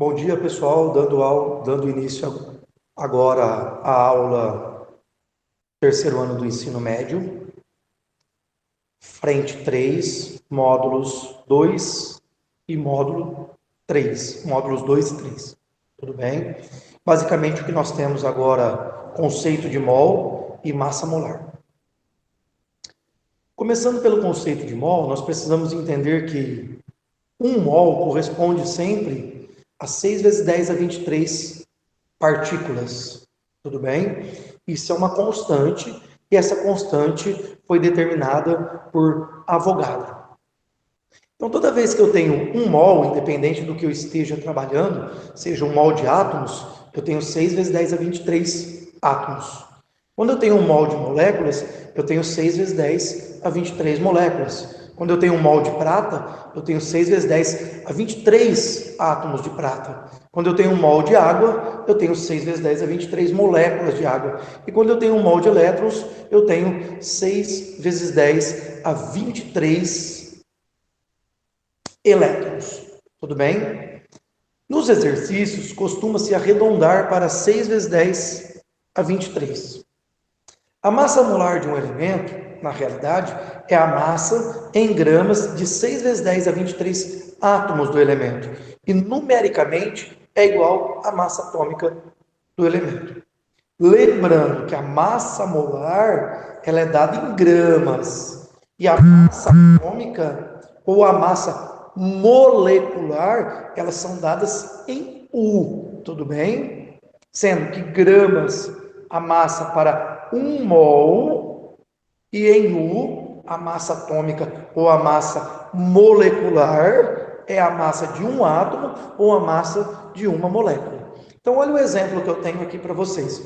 Bom dia, pessoal, dando início agora à aula terceiro ano do ensino médio, frente 3, módulos 2 e módulo 3, módulos 2 e 3, tudo bem? Basicamente o que nós temos agora, conceito de mol e massa molar. Começando pelo conceito de mol, nós precisamos entender que 1 mol corresponde sempre a 6 vezes 10 a 23 partículas, tudo bem? Isso é uma constante, e essa constante foi determinada por Avogadro. Então, toda vez que eu tenho 1 mol, independente do que eu esteja trabalhando, seja 1 mol de átomos, eu tenho 6 vezes 10 a 23 átomos. Quando eu tenho 1 mol de moléculas, eu tenho 6 vezes 10 a 23 moléculas. Quando eu tenho 1 mol de prata, eu tenho 6 vezes 10 a 23 átomos de prata. Quando eu tenho 1 mol de água, eu tenho 6 vezes 10 a 23 moléculas de água. E quando eu tenho 1 mol de elétrons, eu tenho 6 vezes 10 a 23 elétrons. Tudo bem? Nos exercícios, costuma-se arredondar para 6 vezes 10 a 23. A massa molar de um elemento, na realidade, é a massa em gramas de 6 vezes 10 a 23 átomos do elemento. E numericamente é igual à massa atômica do elemento. Lembrando que a massa molar ela é dada em gramas. E a massa atômica ou a massa molecular, elas são dadas em U. Tudo bem? Sendo que gramas, a massa para 1 mol, e em U, a massa atômica ou a massa molecular é a massa de um átomo ou a massa de uma molécula. Então, olha o exemplo que eu tenho aqui para vocês.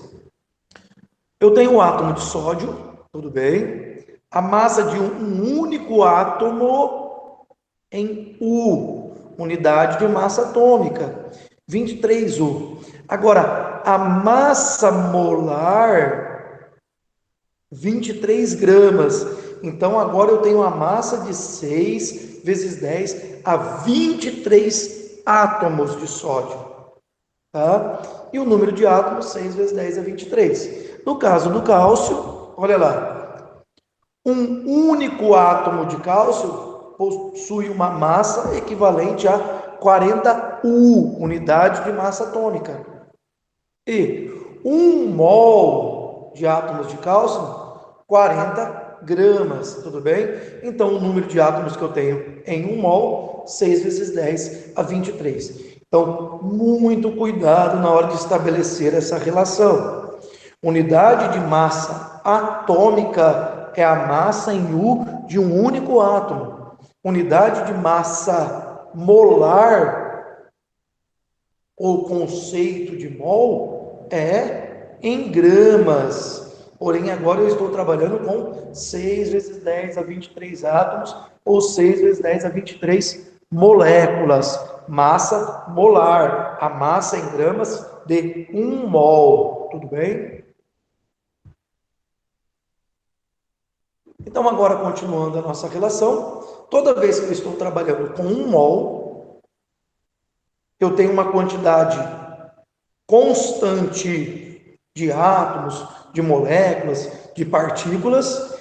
Eu tenho um átomo de sódio, tudo bem? A massa de um único átomo em U, unidade de massa atômica, 23U. Agora, a massa molar, 23 gramas. Então, agora eu tenho a massa de 6 vezes 10 a 23 átomos de sódio. Tá? E o número de átomos, 6 vezes 10 a 23. No caso do cálcio, olha lá. Um único átomo de cálcio possui uma massa equivalente a 40U, unidade de massa atômica. E 1 mol de átomos de cálcio, 40 gramas, tudo bem? Então, o número de átomos que eu tenho em 1 mol, 6 vezes 10 a 23. Então, muito cuidado na hora de estabelecer essa relação. Unidade de massa atômica é a massa em U de um único átomo. Unidade de massa molar, ou conceito de mol, é em gramas. Porém, agora eu estou trabalhando com 6 vezes 10 a 23 átomos, ou 6 vezes 10 a 23 moléculas. Massa molar, a massa em gramas de 1 mol. Tudo bem? Então, agora continuando a nossa relação, toda vez que eu estou trabalhando com 1 mol, eu tenho uma quantidade constante de átomos, de moléculas, de partículas,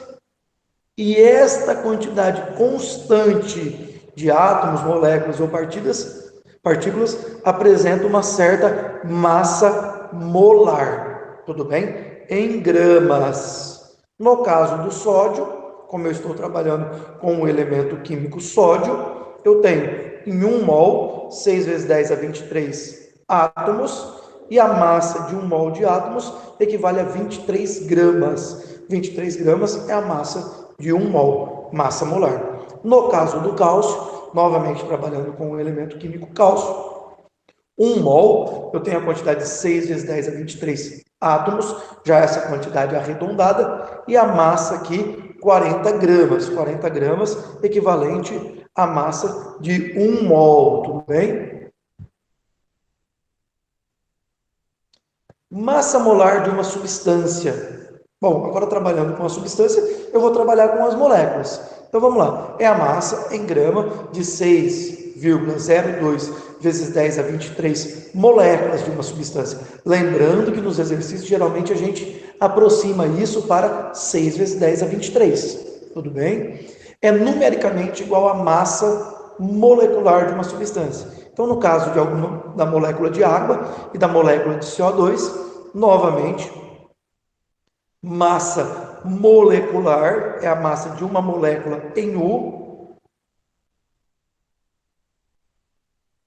e esta quantidade constante de átomos, moléculas ou partículas apresenta uma certa massa molar, tudo bem? Em gramas. No caso do sódio, como eu estou trabalhando com o elemento químico sódio, eu tenho em 1 mol, 6 vezes 10 a 23 átomos, e a massa de 1 mol de átomos equivale a 23 gramas. 23 gramas é a massa de 1 mol, massa molar. No caso do cálcio, novamente trabalhando com o elemento químico cálcio, 1 mol, eu tenho a quantidade de 6 vezes 10 a 23 átomos, já essa quantidade arredondada, e a massa aqui, 40 gramas. 40 gramas equivalente à massa de 1 mol, tudo bem? Massa molar de uma substância. Bom, agora trabalhando com a substância, eu vou trabalhar com as moléculas. Então vamos lá. É a massa em grama de 6,02 vezes 10 a 23 moléculas de uma substância. Lembrando que nos exercícios, geralmente, a gente aproxima isso para 6 vezes 10 a 23. Tudo bem? É numericamente igual à massa molecular de uma substância. Então, no caso da molécula de água e da molécula de CO2, novamente, massa molecular é a massa de uma molécula em U,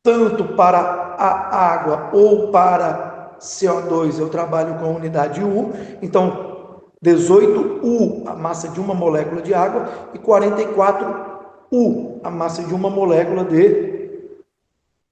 tanto para a água ou para CO2 eu trabalho com a unidade U, então 18U a massa de uma molécula de água e 44U a massa de uma molécula de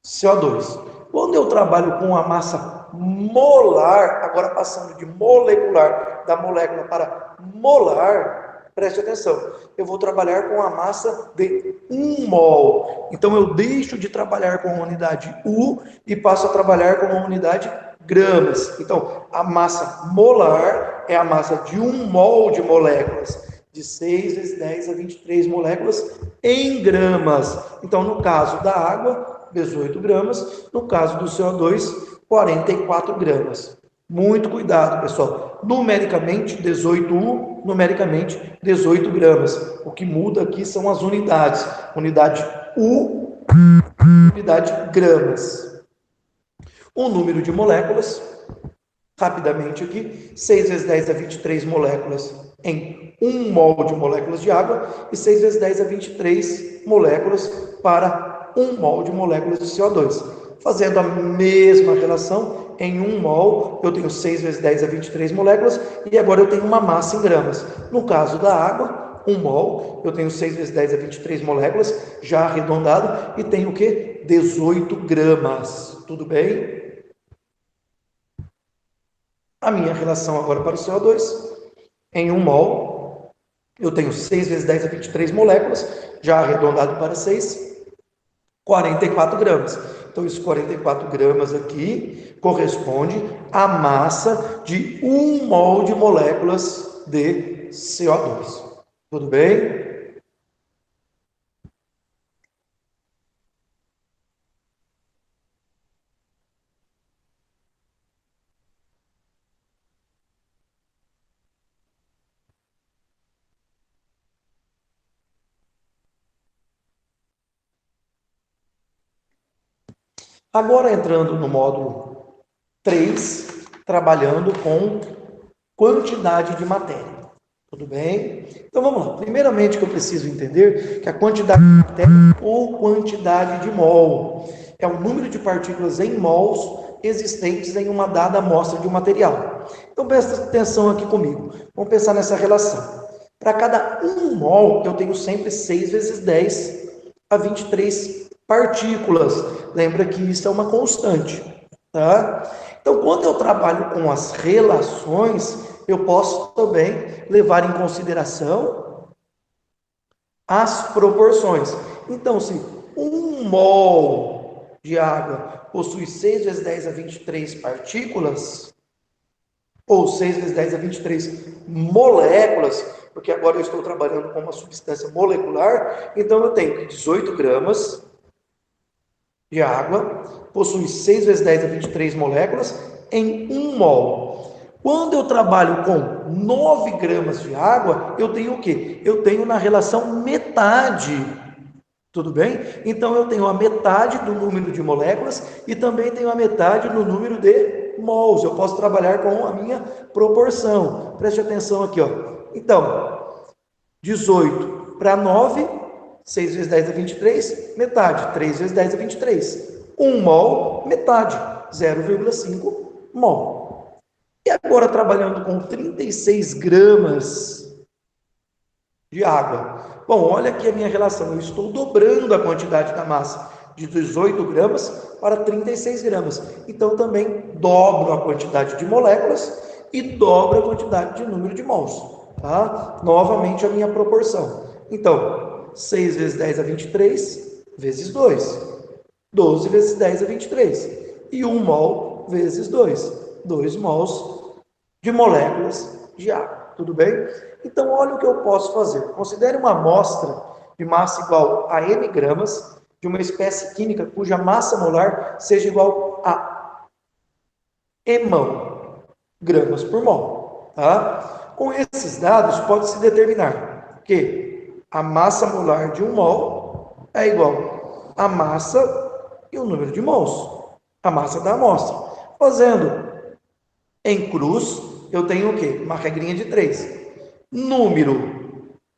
CO2. Quando eu trabalho com a massa molar, agora passando de molecular, da molécula para molar, preste atenção, eu vou trabalhar com a massa de 1 mol. Então eu deixo de trabalhar com a unidade U e passo a trabalhar com a unidade gramas. Então a massa molar é a massa de 1 mol de moléculas, de 6 vezes 10 a 23 moléculas em gramas. Então no caso da água, 18 gramas, no caso do CO2, 44 gramas. Muito cuidado, pessoal. Numericamente, 18U, numericamente, 18 gramas. O que muda aqui são as unidades. Unidade U, unidade gramas. O número de moléculas, rapidamente aqui, 6 vezes 10 a 23 moléculas em 1 mol de moléculas de água e 6 vezes 10 a 23 moléculas para 1 mol de moléculas de CO2. Fazendo a mesma relação, em 1 mol eu tenho 6 vezes 10 a 23 moléculas e agora eu tenho uma massa em gramas. No caso da água, 1 mol, eu tenho 6 vezes 10 a 23 moléculas, já arredondado, e tenho o quê? 18 gramas. Tudo bem? A minha relação agora para o CO2, em 1 mol, eu tenho 6 vezes 10 a 23 moléculas, já arredondado para 6, 44 gramas. Então, esses 44 gramas aqui corresponde à massa de 1 mol de moléculas de CO2. Tudo bem? Agora entrando no módulo 3, trabalhando com quantidade de matéria. Tudo bem? Então vamos lá. Primeiramente que eu preciso entender que a quantidade de matéria ou quantidade de mol é o número de partículas em mols existentes em uma dada amostra de um material. Então presta atenção aqui comigo. Vamos pensar nessa relação. Para cada 1 mol eu tenho sempre 6 vezes 10 a 23 partículas. Lembra que isso é uma constante, tá? Então, quando eu trabalho com as relações, eu posso também levar em consideração as proporções. Então, se 1 mol de água possui 6 vezes 10 a 23 partículas, ou 6 vezes 10 a 23 moléculas, porque agora eu estou trabalhando com uma substância molecular, então eu tenho 18 gramas de água, possui 6 vezes 10 a 23 moléculas em 1 mol. Quando eu trabalho com 9 gramas de água, eu tenho o quê? Eu tenho na relação metade. Tudo bem? Então eu tenho a metade do número de moléculas e também tenho a metade do número de mols. Eu posso trabalhar com a minha proporção. Preste atenção aqui, ó. Então, 18 para 9, 6 vezes 10 a 23, metade. 3 vezes 10 a 23. 1 mol, metade. 0,5 mol. E agora trabalhando com 36 gramas de água. Bom, olha aqui a minha relação. Eu estou dobrando a quantidade da massa de 18 gramas para 36 gramas. Então, também dobro a quantidade de moléculas e dobro a quantidade de número de mols. Tá? Novamente a minha proporção. Então, 6 vezes 10 a 23 vezes 2. 12 vezes 10 a 23. E 1 mol vezes 2. 2 mols de moléculas de água. Tudo bem? Então, olha o que eu posso fazer. Considere uma amostra de massa igual a m gramas de uma espécie química cuja massa molar seja igual a mol, gramas por mol. Tá? Com esses dados, pode-se determinar que a massa molar de 1 mol é igual à massa e o número de mols, a massa da amostra. Fazendo em cruz, eu tenho o quê? Uma regrinha de 3. Número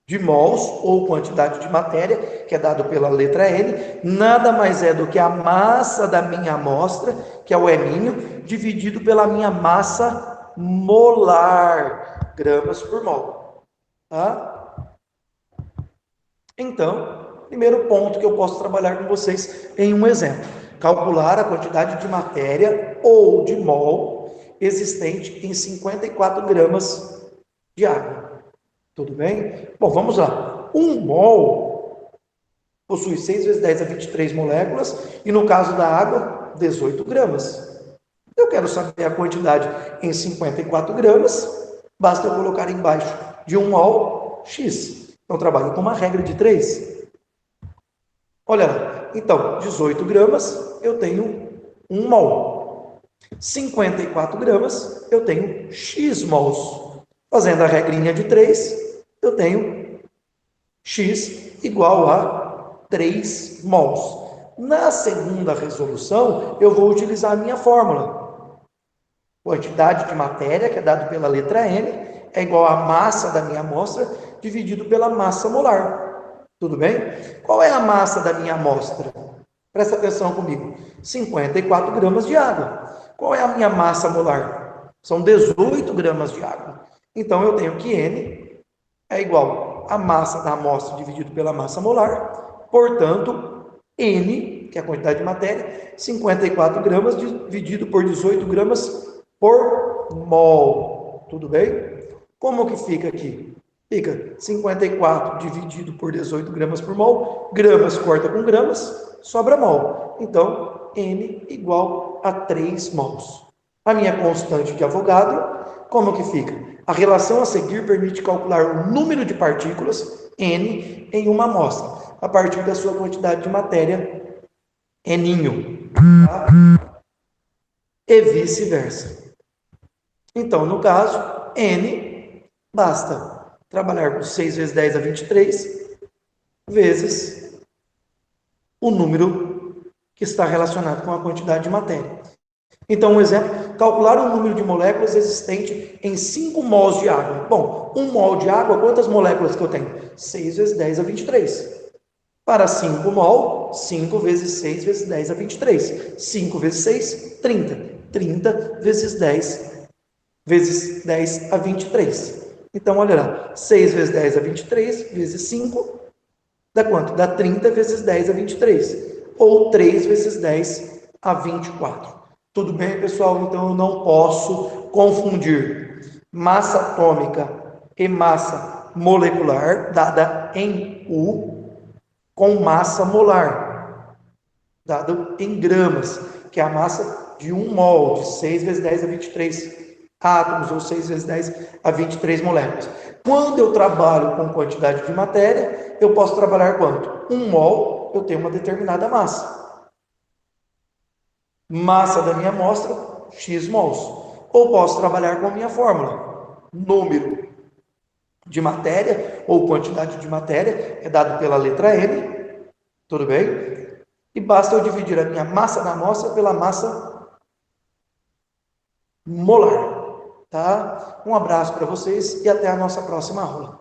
de mols, ou quantidade de matéria, que é dado pela letra N, nada mais é do que a massa da minha amostra, que é o M, dividido pela minha massa molar, gramas por mol. Tá? Então, primeiro ponto que eu posso trabalhar com vocês em um exemplo. Calcular a quantidade de matéria ou de mol existente em 54 gramas de água. Tudo bem? Bom, vamos lá. 1 mol possui 6 vezes 10 a 23 moléculas e, no caso da água, 18 gramas. Eu quero saber a quantidade em 54 gramas, basta eu colocar embaixo de 1 mol, X. Então, trabalho com uma regra de 3. Olha lá. Então, 18 gramas, eu tenho 1 mol. 54 gramas, eu tenho X mols. Fazendo a regrinha de 3, eu tenho X igual a 3 mols. Na segunda resolução, eu vou utilizar a minha fórmula. Quantidade de matéria, que é dado pela letra N, é igual à massa da minha amostra dividido pela massa molar. Tudo bem? Qual é a massa da minha amostra? Presta atenção comigo. 54 gramas de água. Qual é a minha massa molar? São 18 gramas de água. Então, eu tenho que N é igual à massa da amostra dividido pela massa molar. Portanto, N, que é a quantidade de matéria, 54 gramas dividido por 18 gramas por mol. Tudo bem? Como que fica aqui? Fica 54 dividido por 18 gramas por mol. Gramas corta com gramas, sobra mol. Então, N igual a 3 mols. A minha constante de Avogadro, como que fica? A relação a seguir permite calcular o número de partículas, N, em uma amostra, a partir da sua quantidade de matéria, N. Tá? E vice-versa. Então, no caso, N, basta trabalhar com 6 vezes 10 a 23, vezes o número que está relacionado com a quantidade de matéria. Então, um exemplo, calcular o número de moléculas existente em 5 mols de água. Bom, 1 mol de água, quantas moléculas que eu tenho? 6 vezes 10 a 23. Para 5 mol, 5 vezes 6 vezes 10 a 23. 5 vezes 6, 30. 30 vezes 10 a 23. Então, olha lá, 6 vezes 10 a 23, vezes 5, dá quanto? Dá 30 vezes 10 a 23. Ou 3 vezes 10 a 24. Tudo bem, pessoal? Então, eu não posso confundir massa atômica e massa molecular, dada em U, com massa molar, dada em gramas, que é a massa de 1 mol, de 6 vezes 10 a 23 átomos, ou 6 vezes 10 a 23 moléculas. Quando eu trabalho com quantidade de matéria, eu posso trabalhar quanto? 1 mol, eu tenho uma determinada massa. Massa da minha amostra, X mols. Ou posso trabalhar com a minha fórmula. Número de matéria, ou quantidade de matéria, é dado pela letra M. Tudo bem? E basta eu dividir a minha massa da amostra pela massa molar. Tá? Um abraço para vocês e até a nossa próxima aula.